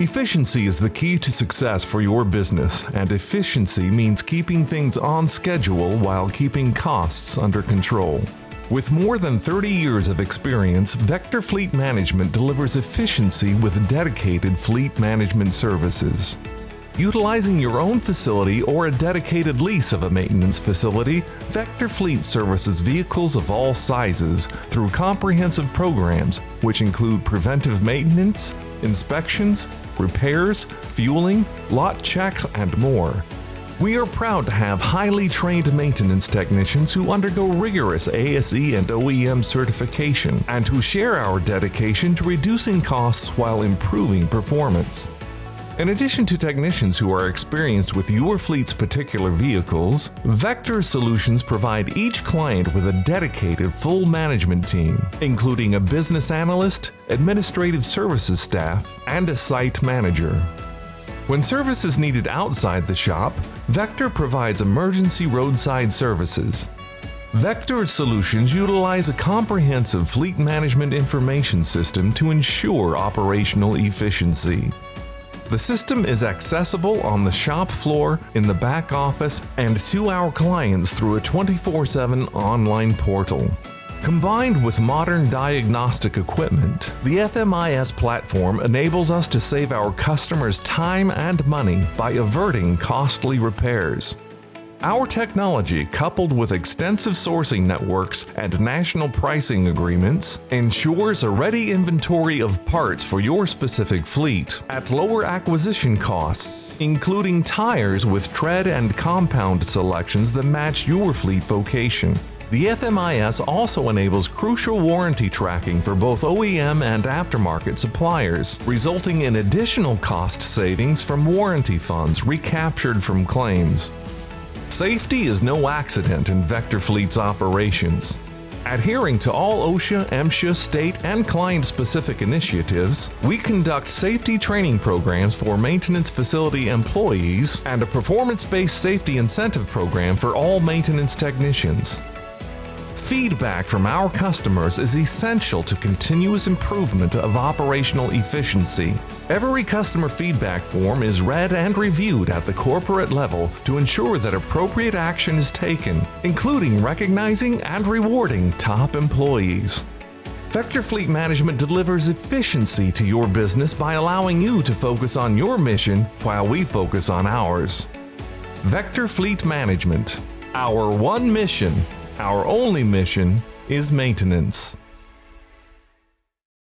Efficiency is the key to success for your business, and efficiency means keeping things on schedule while keeping costs under control. With more than 30 years of experience, Vector Fleet Management delivers efficiency with dedicated fleet management services. Utilizing your own facility or a dedicated lease of a maintenance facility, Vector Fleet services vehicles of all sizes through comprehensive programs which include preventive maintenance, inspections, repairs, fueling, lot checks, and more. We are proud to have highly trained maintenance technicians who undergo rigorous ASE and OEM certification and who share our dedication to reducing costs while improving performance. In addition to technicians who are experienced with your fleet's particular vehicles, Vector Solutions provide each client with a dedicated full management team, including a business analyst, administrative services staff, and a site manager. When service is needed outside the shop, Vector provides emergency roadside services. Vector Solutions utilize a comprehensive fleet management information system to ensure operational efficiency. The system is accessible on the shop floor, in the back office, and to our clients through a 24/7 online portal. Combined with modern diagnostic equipment, the FMIS platform enables us to save our customers time and money by averting costly repairs. Our technology, coupled with extensive sourcing networks and national pricing agreements, ensures a ready inventory of parts for your specific fleet at lower acquisition costs, including tires with tread and compound selections that match your fleet vocation. The FMIS also enables crucial warranty tracking for both OEM and aftermarket suppliers, resulting in additional cost savings from warranty funds recaptured from claims. Safety is no accident in Vector Fleet's operations. Adhering to all OSHA, MSHA, state, and client-specific initiatives, we conduct safety training programs for maintenance facility employees and a performance-based safety incentive program for all maintenance technicians. Feedback from our customers is essential to continuous improvement of operational efficiency. Every customer feedback form is read and reviewed at the corporate level to ensure that appropriate action is taken, including recognizing and rewarding top employees. Vector Fleet Management delivers efficiency to your business by allowing you to focus on your mission while we focus on ours. Vector Fleet Management. Our one mission, our only mission, is maintenance.